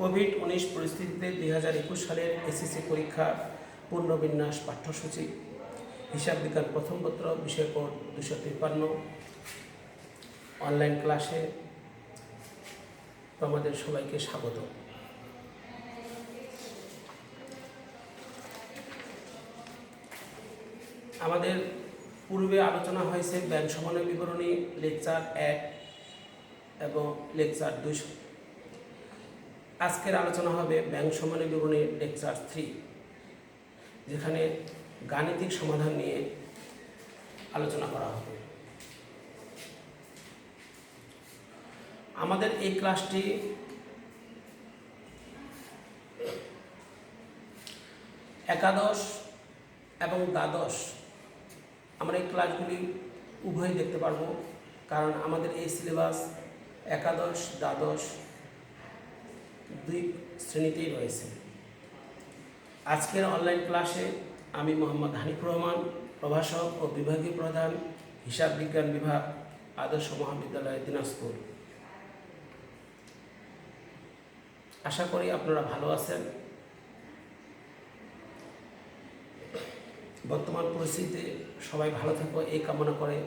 COVID-19 পরিস্থিতিতে 2021 সালের SSC পরীক্ষা পুনর্বিন্যাস পাঠ্যসূচি হিসাব বিজ্ঞান প্রথম পত্র বিষয় কোড 253 অনলাইন ক্লাসে আমাদের সবাইকে স্বাগত। আমাদের পূর্বে আলোচনা হয়েছে ব্যাংক সমন্বয় বিবরণী লেকচার 1 এবং লেকচার 2। আজকের আলোচনা হবে ব্যাংক সমন্বয় বিবরণী লেকচার 3, যেখানে গাণিতিক সমাধান নিয়ে আলোচনা করা হবে। আমাদের এই ক্লাসটি একাদশ এবং দ্বাদশ আমরা এই ক্লাসগুলি উভয় দেখতে পারবো, কারণ আমাদের এই সিলেবাস একাদশ দ্বাদশ দুই শ্রেণীতেই রয়েছে। আজকের অনলাইন ক্লাসে আমি মোহাম্মদ হানিফুর রহমান, প্রভাষক ও বিভাগীয় প্রধান, হিসাব বিজ্ঞান বিভাগ, আদর্শ মহাবিদ্যালয়, দিনাজপুর। আশা করি আপনারা ভালো আছেন। বর্তমান পরিস্থিতিতে সবাই ভালো থাকো এই কামনা করে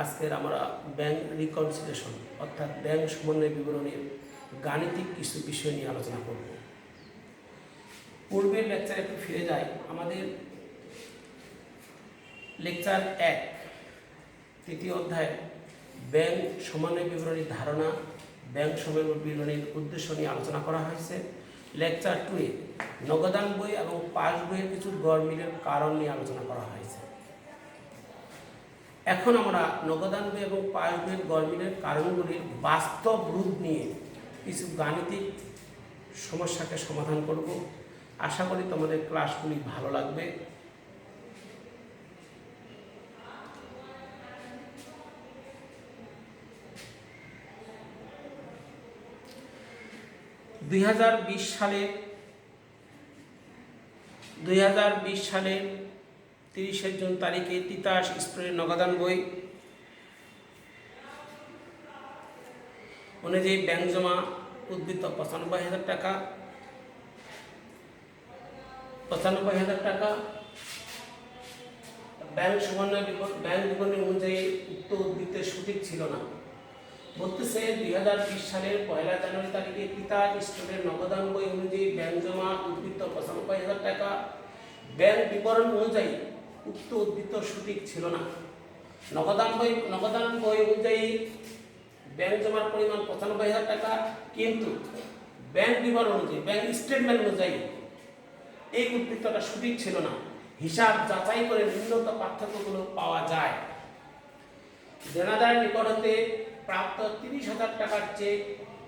আজকের আমরা ব্যাংক রিকনসিলিয়েশন অর্থাৎ ব্যাংক সমন্বয় বিবরণীর গাণিতিক কিছু বিষয় নিয়ে আলোচনা করব। পূর্বের লেকচারে একটু ফিরে যাই। আমাদের লেকচার 1 তৃতীয় অধ্যায় ব্যাংক সমন্বয় বিবরণীর ধারণা, ব্যাংক সমন্বয় বিবরণীর উদ্দেশ্য নিয়ে আলোচনা করা হয়েছে। লেকচার 2 নগদান বই এবং পাস বইয়ের কিছু গড়মিলের কারণ নিয়ে আলোচনা করা হয়েছে। এখন আমরা নগদান বই এবং পাস বইয়ের গড়মিলের কারণগুলির বাস্তব রূপ নিয়ে কিছু গাণিতিক সমস্যাকে সমাধান করব। আশা করি তোমাদের ক্লাসগুলি ভালো লাগবে। দুই হাজার বিশ সালের 30 জুন তারিখে তিতাস স্প্রের নগদান বই অনুযায়ী ব্যাংক জমা উদ্বৃত্ত 95,000 টাকা। ব্যাংক সমন্বয় ব্যাংক বিবরণী অনুযায়ী উক্ত উদ্বৃত্তের সঠিক ছিল না। বলতেছে 2020 সালের 1 জানুয়ারি তারিখে তিতাস স্টোরের নগদান বই অনুযায়ী ব্যাংক জমা উদ্বৃত্ত 95,000 টাকা। ব্যাংক বিবরণ অনুযায়ী উক্ত উদ্বৃত্ত সঠিক ছিল না। নগদান বই অনুযায়ী ব্যাংক জমার পরিমাণ 95,000 টাকা, কিন্তু ব্যাংক বিবরণ অনুযায়ী ব্যাংক স্টেটমেন্ট অনুযায়ী এই উদ্বৃত্তটা সঠিক ছিল না। হিসাব যাচাই করে নিম্নত পার্থক্যগুলো পাওয়া যায়। দেনাদার নিকট হতে প্রাপ্ত 30,000 টাকার চেক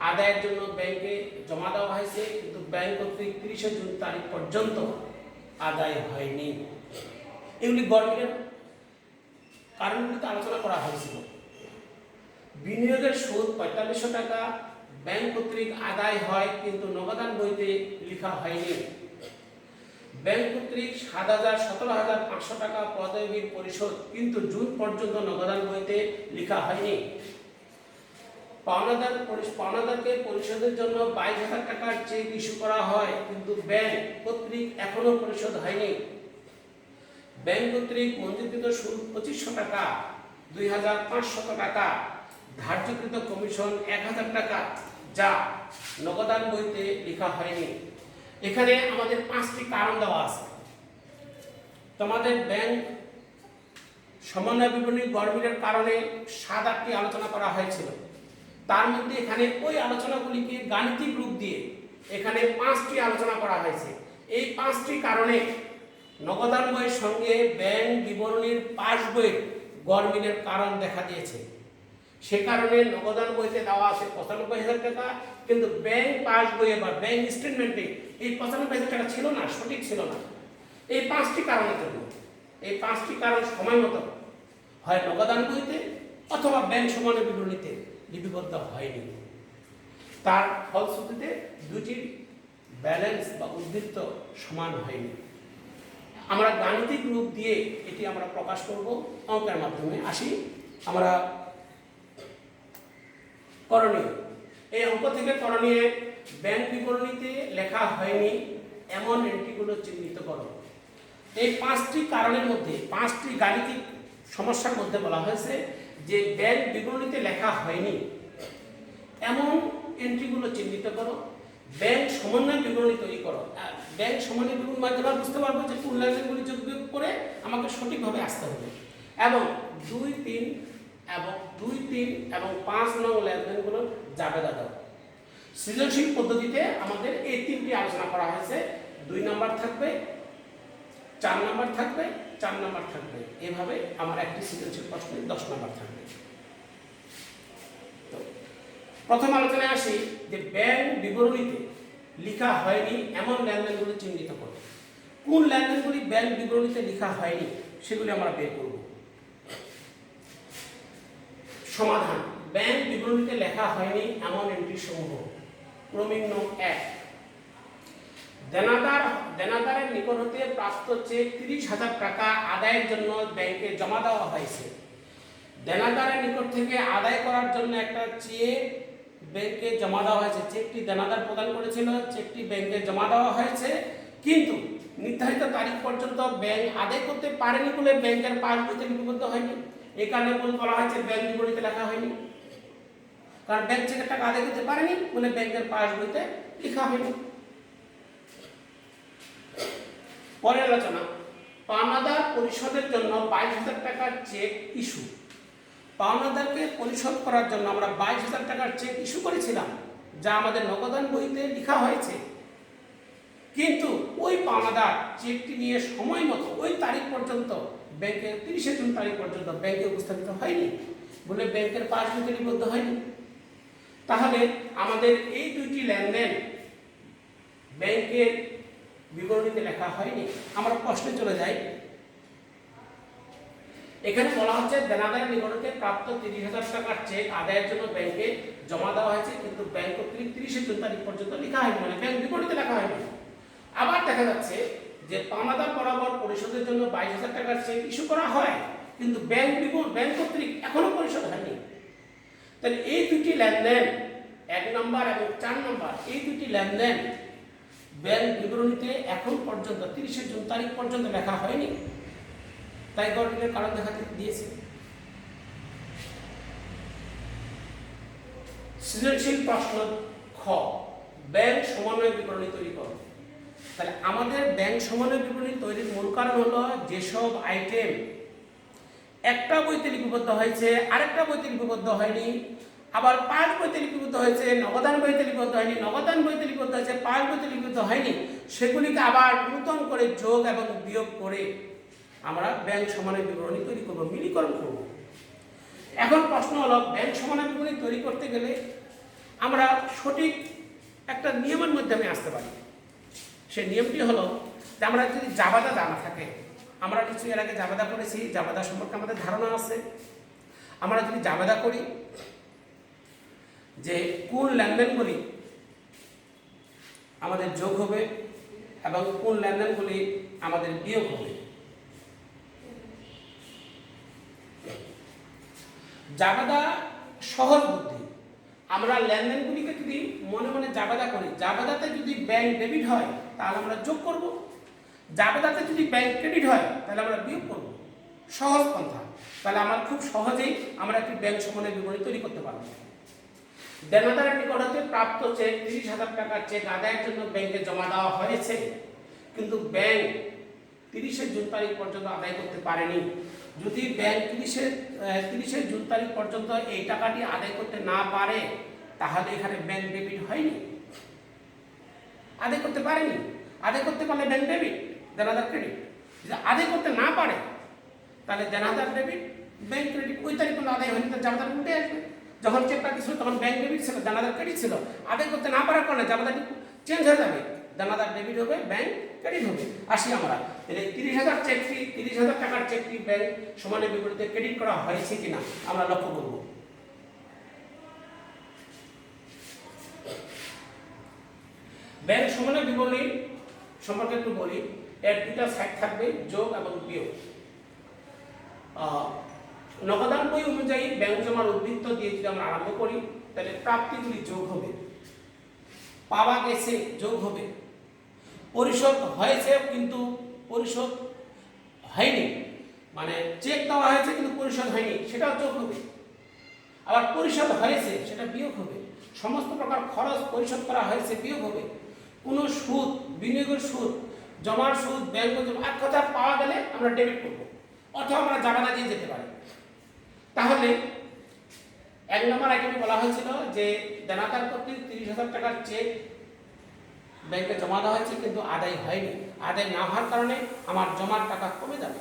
আদায়ের জন্য ব্যাংকে জমা দেওয়া হয়েছে, কিন্তু ব্যাংক কর্তৃক 30 জুন তারিখ পর্যন্ত আদায় হয়নি। এগুলি গড়মিলের কারণগুলিতে আলোচনা করা হয়েছিল। বিনিয়োগের সুদ 4500 টাকা ব্যাংক কর্তৃক আদায় হয়, কিন্তু নগদান বইতে লেখা হয়নি। ব্যাংক কর্তৃক 17,500 টাকা পদবির পরিশোধ, কিন্তু জুন পর্যন্ত নগদান বইতে লেখা হয়নি। পাওনাদারকে পরিশোধের জন্য 22,000 টাকার চেক ইস্যু করা হয়, কিন্তু ব্যাংক কর্তৃক এখনো পরিশোধ হয়নি। ব্যাংক কর্তৃক মঞ্জুরকৃত সুদ 2500 টাকা, 2,500 টাকা ধার্যকৃত কমিশন 1,000 টাকা, যা নগদান বইতে লেখা হয়নি। এখানে আমাদের 5টি কারণ দেওয়া আছে। তোমাদের ব্যাংক সমন্বয় বিবরণী গড়মিলের কারণে 7-8টি আলোচনা করা হয়েছিল। তার মধ্যে এখানে ওই আলোচনাগুলিকে গাণিতিক রূপ দিয়ে এখানে 5টি আলোচনা করা হয়েছে। এই 5টি কারণে নগদান বইয়ের সঙ্গে ব্যাংক বিবরণীর পাস বইয়ের গড়মিলের কারণ দেখা দিয়েছে। সে কারণে নগদান বইতে দেওয়া আছে 95,000 টাকা, কিন্তু ব্যাংক পাস বইয়ে বা ব্যাংক স্টেটমেন্টে এই 95,000 টাকা ছিল না, সঠিক ছিল না। এই 5টি কারণের জন্য এই 5টি কারণ সময় মতো হয় নগদান বইতে অথবা ব্যাংক সমন্বয় বিবরণীতে লিপিবদ্ধ হয়নি। তার ফলশ্রুতিতে দুটির ব্যালেন্স বা উদ্বৃত্ত সমান হয়নি। আমরা গাণিতিক রূপ দিয়ে এটি আমরা প্রকাশ করব অঙ্কের মাধ্যমে। আসি আমরা করণীয় এই অঙ্ক থেকে করণীয় ব্যাংক বিবরণীতে লেখা হয়নি এমন এন্ট্রিগুলো চিহ্নিত করো। এই 5টি কারণের মধ্যে 5টি গাণিতিক সমস্যার মধ্যে বলা হয়েছে যে ব্যাংক বিবরণীতে লেখা হয়নি এমন এন্ট্রিগুলো চিহ্নিত করো। ব্যাংক সমন্বয় বিবরণী তৈরি করো। ব্যাংক সমন্বয় বিবরণীর মাধ্যমে বুঝতে পারবো যে কোন লেনদেনগুলি যোগ বিয়োগ করে আমাকে সঠিকভাবে আসতে হবে। এবং 2, 3 এবং 5 নং লেনদেনগুলো জাবেদা দাও। সৃজনশীল পদ্ধতিতে আমাদের এই 3টি আলোচনা করা হয়েছে। 2 নাম্বার থাকবে, 4 নাম্বার থাকবে, 4 নাম্বার থাকবে। এভাবে আমার একটি সৃজনশীল প্রশ্নে 10 নাম্বার থাকবে। প্রথম আলোচনায় আসি যে ব্যাংক বিবরণীতে লেখা হয়নি এমন লেনদেনগুলো চিহ্নিত করো। কোন লেনদেনগুলি ব্যাংক বিবরণীতে লেখা হয়নি সেগুলি আমরা বের করব। সমাধান: ব্যাংক বিবরণীতে লেখা হয়নি এমন এন্ট্রি সমূহ। ক্রমিক নং 1, দেনাদারের নিকট হতে প্রাপ্ত চেক 30,000 টাকা আদায়ের জন্য ব্যাংকে জমা দেওয়া হয়েছে। দেনাদারের নিকট থেকে আদায় করার জন্য একটা চেক ব্যাংকে জমা দেওয়া হয়েছে। চেকটি দেনাদার প্রদান করেছিল, চেকটি ব্যাংকে জমা দেওয়া হয়েছে, কিন্তু নির্ধারিত তারিখ পর্যন্ত ব্যাংক আদায় করতে পারেনি বলে ব্যাংকের পাসবইতে লিপিবদ্ধ হয়নি। এই কারণে বলা হয়েছে ব্যাংক বিবরণীতে লেখা হয়নি, কারণ ব্যাংক চেকের টাকা আদায় করতে পারেনি বলে ব্যাংকের পাসবইতে লেখা হয়নি। পরের আলোচনা: পাওনাদার পরিশোধের জন্য 22,000 টাকার চেক ইস্যু। পাওনাদারকে পরিশোধ করার জন্য আমরা 22,000 টাকার চেক ইস্যু করেছিলাম, যা আমাদের নগদান বইতে লেখা হয়েছে, কিন্তু ওই পাওনাদার চেকটি নিয়ে সময় মতো ওই তারিখ পর্যন্ত ব্যাংকে 30 জুন তারিখ পর্যন্ত ব্যাংকে উপস্থাপিত হয়নি বলে ব্যাংকের পাসবইতে লিপিবদ্ধ হয়নি। তাহলে আমাদের এই 2টি লেনদেন ব্যাংকের বিবরণীতে লেখা হয়নি। আমরা প্রশ্নে চলে যাই। এখানে বলা হচ্ছে দেনাদারের নিকট হতে প্রাপ্ত 30,000 টাকার চেক আদায়ের জন্য ব্যাংকে জমা দেওয়া হয়েছে, কিন্তু ব্যাংক কর্তৃক 30 জুন তারিখ পর্যন্ত লেখা হয়নি, মানে ব্যাংক বিবরণীতে লেখা হয়নি। আবার দেখা যাচ্ছে যে পাওনাদার বরাবর পরিশোধের জন্য 22,000 টাকার চেক ইস্যু করা হয়, কিন্তু ব্যাংক কর্তৃক এখনো পরিশোধ হয়নি। তাহলে এই 2টি লেনদেন 1 নম্বর এবং 4 নম্বর এই 2টি লেনদেন ব্যাংক বিবরণীতে এখন পর্যন্ত 30 জুন তারিখ পর্যন্ত লেখা হয়নি, তাই গরমিলের কারণ দেখা দিয়েছে। সৃজনশীল প্রশ্ন খ, ব্যাংক সমন্বয় বিবরণী তৈরি করো। তাহলে আমাদের ব্যাংক সমন্বয় বিবরণী তৈরির মূল কারণ হলো যেসব আইটেম একটা বইতে লিপিবদ্ধ হয়েছে আরেকটা বইতে লিপিবদ্ধ হয়নি, আবার পাঁচ বইতে লিপিবদ্ধ হয়েছে নগদান বইতে লিপিবদ্ধ হয়নি, নগদান বইতে লিপিবদ্ধ হয়েছে পাঁচ বইতে লিপিবদ্ধ হয়নি, সেগুলিকে আবার নূতন করে যোগ এবং বিয়োগ করে আমরা ব্যাংক সমন্বয় বিবরণী তৈরি করব, মিলিকরণ করব। এখন প্রশ্ন হলো ব্যাংক সমন্বয় বিবরণী তৈরি করতে গেলে আমরা সঠিক একটা নিয়মের মাধ্যমে আসতে পারি। সেই নিয়মটি হলো যে আমরা যদি জাবেদা জানা থাকে, আমরা কিছু এর আগে জাবেদা করেছি, জাবেদা সম্পর্কে আমাদের ধারণা আছে। আমরা যদি জাবেদা করি যে কোন লেনদেনগুলি আমাদের যোগ হবে এবং কোন লেনদেনগুলি আমাদের বিয়োগ হবে। জাবেদা সহজ বুদ্ধি। আমরা লেনদেনগুলিকে যদি মনে মনে জাবেদা করি, জাবেদাতে যদি ব্যাংক ডেবিট হয় তাহলে আমরা যোগ করব, জাবেদাতে যদি ব্যাংক ক্রেডিট হয় তাহলে আমরা বিয়োগ করব। সহজ পন্থা। তাহলে আমরা খুব সহজেই আমরা একটি ব্যাংক সমন্বয় বিবরণী তৈরি করতে পারব। দেনাদারের নিকট হতে প্রাপ্ত চেক 30,000 টাকার চেক আদায়ের জন্য ব্যাংকে জমা দেওয়া হয়েছে, কিন্তু ব্যাংক 30 জুন তারিখ পর্যন্ত আদায় করতে পারেনি। যদি ব্যাংক 30 জুন তারিখ পর্যন্ত এই টাকাটি আদায় করতে না পারে তাহলে এখানে ব্যাংক ডেবিট হয়নি, আদায় করতে পারেনি। আদায় করতে পারলে ব্যাংক ডেবিট, দেনাদার ক্রেডিট। যদি আদায় করতে না পারে তাহলে দেনাদার ডেবিট, ব্যাংক ক্রেডিট। ওই তারিখ পর্যন্ত আদায় হয়নি, তার জামাদার উল্টে আসবে। যখন চেকটা ছিল তখন ব্যাংক ডেবিট ছিল, দেনাদার ক্রেডিট ছিল। আদায় করতে না পারার কারণে জামাদারটি চেঞ্জ হয়ে যাবে, দেনাদার ডেবিট হবে, ব্যাংক ক্রেডিট হবে। আসি আমরা 30,000 টাকার চেকটি ব্যাংক সমন্বয় বিবরণীতে ক্রেডিট করা হয়েছে কিনা আমরা লক্ষ্য করব। ব্যাংক সমন্বয় বিবরণী সম্পর্কে একটু বলি। এর দুটা সাইড থাকবে, যোগ এবং বিয়োগ। নগদান বই অনুযায়ী ব্যাংক জমার উদ্বৃত্ত দিয়ে যদি আমরা আরম্ভ করি তাহলে প্রাপ্তিগুলি যোগ হবে, পাওয়া গেছে যোগ হবে, পরিশোধ হয়েছে কিন্তু পরিশোধ হয়নি, মানে চেক দেওয়া হয়েছে কিন্তু পরিশোধ হয়নি সেটাও যোগ হবে, আবার পরিশোধ হয়েছে সেটা বিয়োগ হবে, সমস্ত প্রকার খরচ পরিশোধ করা হয়েছে বিয়োগ হবে, কোনো সুদ, বিনিয়োগের সুদ, জমার সুদ, ব্যাংক জমা, এক কথা পাওয়া গেলে আমরা ডেবিট করব, অথবা আমরা জামানা দিয়ে যেতে পারি। তাহলে 1 নম্বর আইটেমে বলা হয়েছিল যে দেনাদার কর্তৃক 30,000 টাকার চেক ব্যাংকে জমা দেওয়া হয়েছে কিন্তু আদায় হয়নি, আদায় না হওয়ার কারণে আমার জমার টাকা কমে যাবে।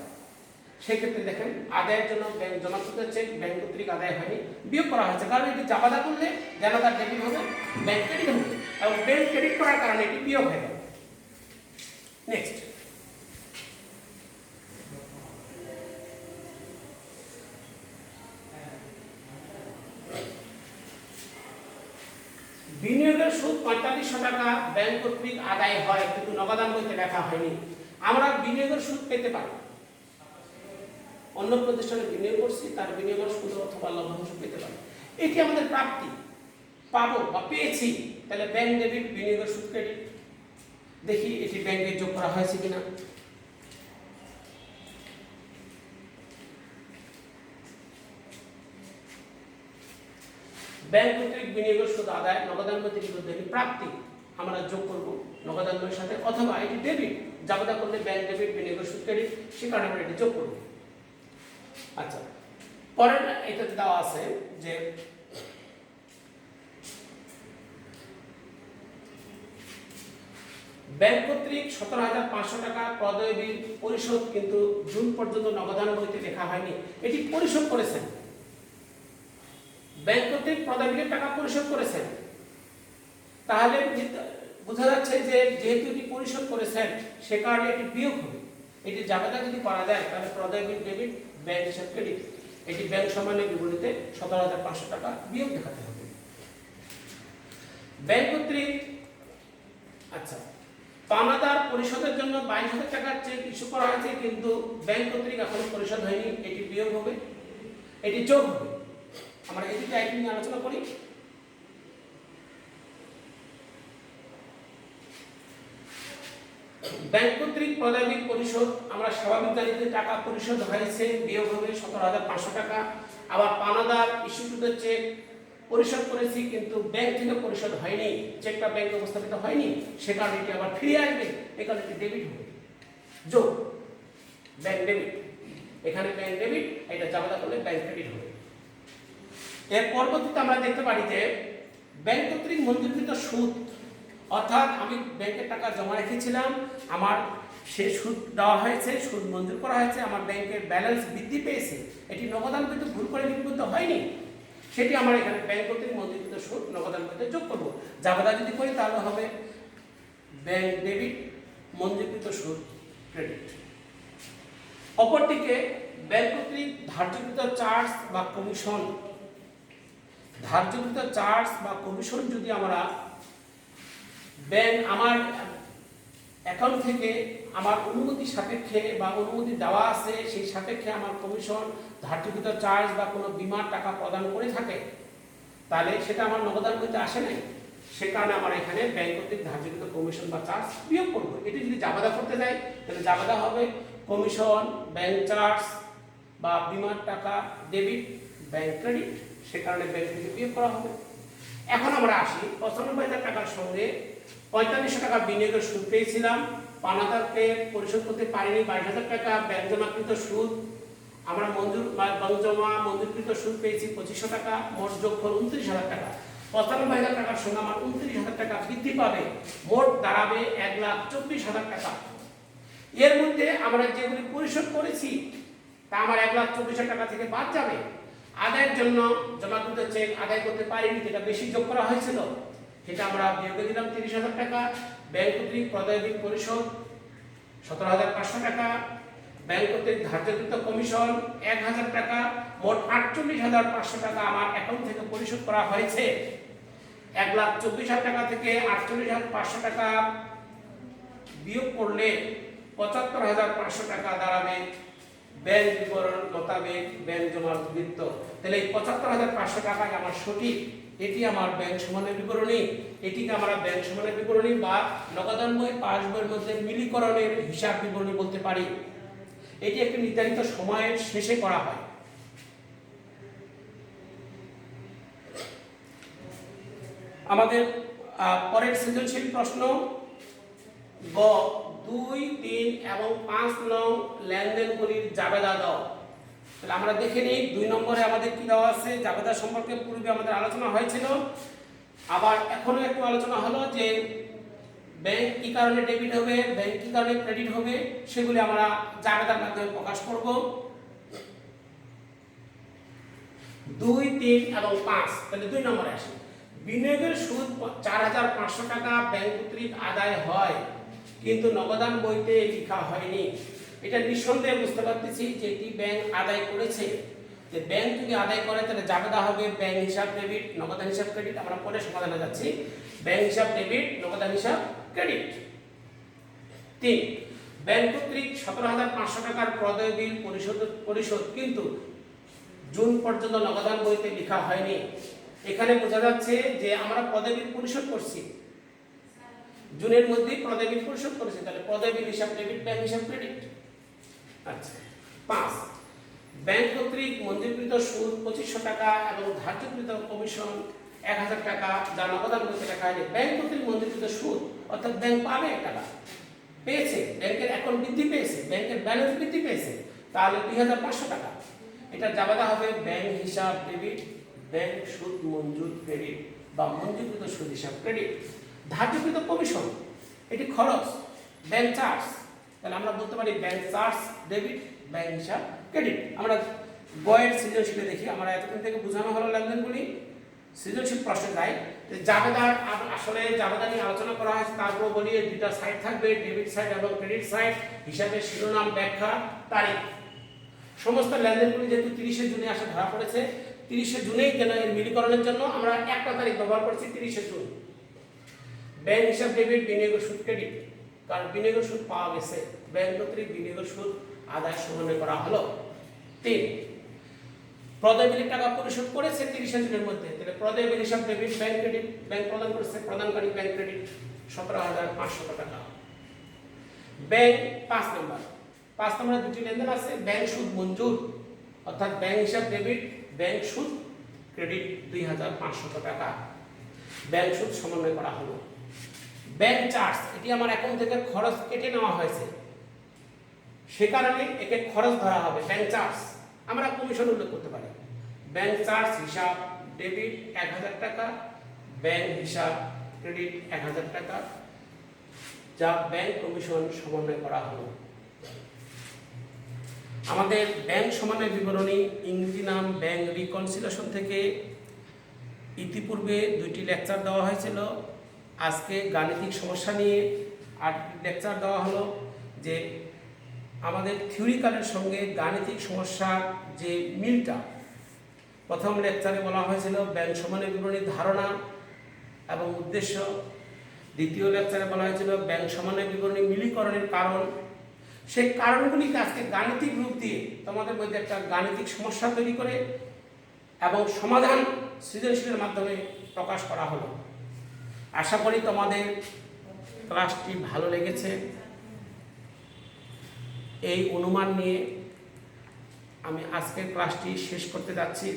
সেক্ষেত্রে দেখেন আদায়ের জন্য ব্যাংক জমাকৃত চেক ব্যাংক কর্তৃক আদায় হয়নি, বিয়োগ করা হয়েছে, কারণ এটি জামাদা করলে দেনাদার ডেবিট হবে, ব্যাংক ক্রেডিট হবে, এবং ব্যাংক ক্রেডিট করার কারণে এটি বিয়োগ হয়ে গেল। নেক্সট, বিনিয়োগের সুদ 4500 টাকা ব্যাংক কর্তৃক আদায় হয় কিন্তু নগদান বইতে লেখা হয়নি। আমরা বিনিয়োগের সুদ পেতে পারি, অন্য প্রতিষ্ঠানে বিনিয়োগ করছি তার বিনিয়োগের সুদ অথবা লভ্যাংশ পেতে পারি, এটি আমাদের প্রাপ্তি, পাবো বা পেয়েছি, তাহলে ব্যাংক ডেবিট, বিনিয়োগের সুদ ক্রেডিট। দেখি এটি ব্যাংকে যোগ করা হয়েছে কিনা। ব্যাংক কর্তৃক বিনিয়োগের সুদ আদায় নগদান বইতে বিরুদ্ধে প্রাপ্তি, আমরা যোগ করব নগদান বইয়ের সাথে, অথবা এটি ডেবিট, জাবেদা করলে ব্যাংক ডেবিট, বিনিয়োগের সুদ ক্রেডিট, সে কারণে আমরা এটি যোগ করব। আচ্ছা, পরের এটাতে দেওয়া আছে যে ব্যাংক কর্তৃক 17,500 টাকা প্রদেয় বিল পরিশোধ কিন্তু জুন পর্যন্ত নগদান বইতে লেখা হয়নি, এটি পরিশোধ করেছেন, ব্যাংক কর্তৃক প্রদেয় বিলের টাকা পরিশোধ করেছেন, তাহলে বোঝা যাচ্ছে যে যেহেতু এটি পরিশোধ করেছেন সে কারণে এটি বিয়োগ হবে। এটি জাবেদা যদি করা যায় তাহলে প্রদেয় বিল ডেবিট, ব্যাংক হিসাব ক্রেডিট, এটি ব্যাংক সম্মানের বিবরণীতে 17,500 টাকা বিয়োগ দেখাতে হবে। ব্যাংক কর্তৃক আচ্ছা পাওনাদার পরিশোধের জন্য 22,000 টাকার চেক ইস্যু করা হয়েছে কিন্তু ব্যাংক কর্তৃক এখনো পরিশোধ হয়নি, এটি বিয়োগ হবে, এটি যোগ হবে। আমরা এই দুটি আইটেম নিয়ে আলোচনা করি। ব্যাংক কর্তৃক প্রদেয় বিল পরিশোধ, আমরা স্বাভাবিক জানি যে টাকা পরিশোধ হয়েছে, বিয়োগ হবে 17,500 টাকা। আবার পাওনাদার ইস্যুকৃত চেক পরিশোধ করেছি কিন্তু ব্যাংক থেকে পরিশোধ হয়নি, চেকটা ব্যাংকে উপস্থাপিত হয়নি, সে কারণে এটি আবার ফিরে আসবে, এখানে এটি ডেবিট হবে, যোগ ব্যাংক ডেবিট, এখানে ব্যাংক ডেবিট, এটা জাবেদা করলে ব্যাংক ক্রেডিট হবে। এর পরবর্তীতে আমরা দেখতে পারি যে ব্যাংক কর্তৃক মঞ্জুরকৃত সুদ, অর্থাৎ আমি ব্যাংকের টাকা জমা রেখেছিলাম, আমার সে সুদ দেওয়া হয়েছে, সুদ মঞ্জুর করা হয়েছে, আমার ব্যাংকের ব্যালেন্স বৃদ্ধি পেয়েছে, এটি নগদান বইতে ভুল করে লিপিবদ্ধ হয়নি, সেটি আমরা এখানে ব্যাংক কর্তৃক মঞ্জুরকৃত সুদ নগদান বইতে যোগ করব। জাবেদা যদি করি তাহলে হবে ব্যাংক ডেবিট, মঞ্জুরকৃত সুদ ক্রেডিট। অপরদিকে ব্যাংক কর্তৃক ধার্যকৃত চার্জ বা কমিশন, ধার্যকৃত চার্জ বা কমিশন যদি আমরা ব্যাংক আমার অ্যাকাউন্ট থেকে আমার অনুমতি সাপেক্ষে বা অনুমতি দেওয়া আছে সেই সাপেক্ষে আমার কমিশন, ধার্যকৃত চার্জ বা কোনো বীমার টাকা প্রদান করে থাকে, তাহলে সেটা আমার নগদান বইতে আসে নাই, সে কারণে আমার এখানে ব্যাংক কর্তৃক ধার্যকৃত কমিশন বা চার্জ বিয়োগ করবো। এটি যদি জাবেদা করতে যাই তাহলে জাবেদা হবে কমিশন, ব্যাংক চার্জ বা বীমার টাকা ডেবিট, ব্যাংক ক্রেডিট, সে কারণে ব্যাংক থেকে বিয়োগ করা হবে। এখন আমরা আসি 95,000 টাকার সঙ্গে 4500 টাকা বিনিয়োগের সুদ পেয়েছিলাম, পাওনাদারকে পরিশোধ করতে পারিনি 22,000 টাকা ব্যাংক জমাকৃত সুদ, আমরা ব্যাংক জমা মঞ্জুরকৃত সুদ পেয়েছি 2500 টাকা, মোট যোগফল 29,000 টাকা। 95,000 টাকার সঙ্গে আমার 29,000 টাকা বৃদ্ধি পাবে, মোট দাঁড়াবে 1,24,000 টাকা। এর মধ্যে আমরা যেগুলি পরিশোধ করেছি তা আমার 1,24,000 টাকা থেকে বাদ যাবে। আদায়ের জন্য জমাকৃত চেক আদায় করতে পারিনি, যেটা বেশি যোগ করা হয়েছিল, সেটা আমরা বিয়োগে দিলাম 30,000 টাকা। ব্যাংক কর্তৃক প্রদেয় বিল পরিশোধ 17,500 টাকা, ব্যাংক কর্তৃক ধার্যকৃত কমিশন 1,000 টাকা, মোট 48,500 টাকা আমার অ্যাকাউন্ট থেকে পরিশোধ করা হয়েছে। 1,24,000 টাকা থেকে 48,500 টাকা বিয়োগ করলে 75,500 টাকা দাঁড়াবে ব্যাংক বিবরণ মোতাবেক ব্যাংক জমার বৃত্ত। তাহলে এই ৭৫,৫০০ টাকায় আমার সঠিক, এটি আমার ব্যাংক সমানের বিবরণী, এটিকে আমরা ব্যাংক সমানের বিবরণী বা নগদান বই পাস বইয়ের মধ্যে মিলিকরণের হিসাব বিবরণী বলতে পারি। এটি একটি নির্ধারিত সময়ের শেষে করা হয়। আমাদের পরের সৃজনশীল প্রশ্ন গ ২, ৩ এবং ৫ নং লেনদেনগুলির জাবেদা দাও। তাহলে আমরা দেখে নিই ২ নম্বরে আমাদের কি দেওয়া আছে। জাবেদা সম্পর্কে পূর্বে আমাদের আলোচনা হয়েছিল, আবার এখনো একটু আলোচনা হলো যে ব্যাংক কি কারণে ডেবিট হবে, ব্যাংক কি কারণে ক্রেডিট হবে, সেগুলি আমরা জাবেদার মাধ্যমে প্রকাশ করব। ২, ৩ এবং ৫। তাহলে ২ নম্বরে আসি। বিনিয়োগের সুদ ৪৫০০ টাকা ব্যাংক কর্তৃক আদায় হয়, কিন্তু নগদান বইতে লেখা হয়নি। এটা নিঃসন্দেহে বুঝতে পারতেছি যে এটি ব্যাংক আদায় করেছে। যে ব্যাংক যদি আদায় করে তাহলে জাবেদা হবে ব্যাংক হিসাব ডেবিট, নগদান হিসাব ক্রেডিট। আমরা পরে সমাধানে যাচ্ছি। ব্যাংক হিসাব ডেবিট, নগদান হিসাব ক্রেডিট। ৩, ব্যাংক কর্তৃক ১৭,৫০০ টাকার প্রদেয় বিল পরিশোধ কিন্তু জুন পর্যন্ত নগদান বইতে লেখা হয়নি। এখানে বোঝা যাচ্ছে যে আমরা প্রদেয় বিল পরিশোধ করছি, জুনের মধ্যেই প্রদেয় বিল পরিশোধ করেছি। তাহলে প্রদেয় বিল হিসাব ডেবিট, ব্যাংক হিসাব ক্রেডিট। আচ্ছা। ৫, ব্যাংক কর্তৃক মঞ্জুরকৃত সুদ ২৫০০ টাকা এবং ধার্যকৃত কমিশন ১,০০০ টাকা যা নগদান বইতে লেখা হয়নি। ব্যাংক কর্তৃক মঞ্জুরকৃত সুদ অর্থাৎ ব্যাংক পাবে টাকা, পেয়েছে, ব্যাংকের অ্যাকাউন্ট বৃদ্ধি পেয়েছে, ব্যাংকের ব্যালেন্স বৃদ্ধি পেয়েছে, তাহলে ২,৫০০ টাকা। এটা জাবেদা হবে ব্যাংক হিসাব ডেবিট, ব্যাংক সুদ মঞ্জুর ক্রেডিট বা মঞ্জুরকৃত সুদ হিসাব ক্রেডিট। ধার্যকৃত কমিশন এটি খরচ, ব্যাংক চার্জ। তাহলে আমরা বলতে পারি ব্যাংক চার্জ ডেবিট, ব্যাংক হিসাব ক্রেডিট। আমরা বইয়ের সৃজনশীলে দেখি, আমরা এতক্ষণ থেকে বোঝানো হলো লেনদেনগুলি। সৃজনশীল প্রশ্ন যাই। জাবেদার আসলে জাবেদা নিয়ে আলোচনা করা হয়েছে, তারপর বলি দুটা সাইড থাকবে, ডেবিট সাইড এবং ক্রেডিট সাইড। হিসাবে শিরোনাম, ব্যাখ্যা, তারিখ। সমস্ত লেনদেনগুলি যেহেতু ৩০শে জুনে আসে ধরা পড়েছে, ৩০শে জুনেই কেন এর মিলিকরণের জন্য আমরা একটা তারিখ ব্যবহার করছি, ৩০শে জুন। ব্যাংক হিসাব ডেবিট, বিনিয়োগের সুদ ক্রেডিট, কারণ বিনিয়োগের সুদ পাওয়া গেছে, ব্যাংক কর্তৃক বিনিয়োগের সুদ আদায় সমন্বয় করা হলো। ৩, প্রদেয় বিলের টাকা পরিশোধ করেছে ৩০শে জুনের মধ্যে, তাহলে প্রদেয় বিল হিসাব ডেবিট, ব্যাংক ক্রেডিট, ব্যাংক প্রদান করেছে, প্রদানকারী ব্যাংক ক্রেডিট ১৭,৫০০ টাকা। ব্যাংক ৫ নম্বরে দুটি লেনদেন আছে। ব্যাংক সুদ মঞ্জুর অর্থাৎ ব্যাংক হিসাব ডেবিট, ব্যাংক সুদ ক্রেডিট ২,৫০০ টাকা। ব্যাংক সুদ সমন্বয় করা হলো। ব্যাংক চার্জ, এটি আমার অ্যাকাউন্ট থেকে খরচ কেটে নেওয়া হয়েছে, সে কারণে একে খরচ ধরা হবে, ব্যাংক চার্জ। আমরা কমিশন উল্লেখ করতে পারি। ব্যাংক চার্জ হিসাব ডেবিট ১,০০০ টাকা, ব্যাংক হিসাব ক্রেডিট ১,০০০ টাকা, যা ব্যাংক কমিশন সমন্বয় করা হলো। আমাদের ব্যাংক সমন্বয় বিবরণী ইংরেজি নাম ব্যাংক রিকনসিলিয়েশন থেকে ইতিপূর্বে ২টি লেকচার দেওয়া হয়েছিল। আজকে গাণিতিক সমস্যা নিয়ে ৮টি লেকচার দেওয়া হলো। যে আমাদের থিওরিক্যালের সঙ্গে গাণিতিক সমস্যার যে মিলটা, প্রথম লেকচারে বলা হয়েছিল ব্যাংক সমন্বয় বিবরণীর ধারণা এবং উদ্দেশ্য। দ্বিতীয় লেকচারে বলা হয়েছিল ব্যাংক সমন্বয় বিবরণী মিলিকরণের কারণ। সেই কারণগুলিকে আজকে গাণিতিক রূপ দিয়ে তোমাদের মধ্যে একটা গাণিতিক সমস্যা তৈরি করে এবং সমাধান সৃজনশীলের মাধ্যমে প্রকাশ করা হলো। আশা করি তোমাদের ক্লাসটি ভালো লেগেছে। এই অনুমান নিয়ে আমি আজকের ক্লাসটি শেষ করতে যাচ্ছি।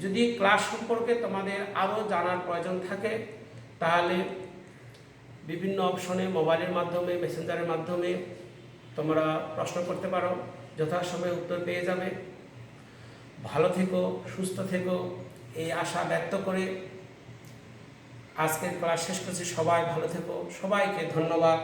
যদি ক্লাস সম্পর্কে তোমাদের আরও জানার প্রয়োজন থাকে তাহলে বিভিন্ন অপশনে মোবাইলের মাধ্যমে, মেসেঞ্জারের মাধ্যমে তোমরা প্রশ্ন করতে পারো, যথাসময়ে উত্তর পেয়ে যাবে। ভালো থেকো, সুস্থ থেকো, এই আশা ব্যক্ত করে আজকের ক্লাস শেষ করছি। সবাই ভালো থেকো, সবাইকে ধন্যবাদ।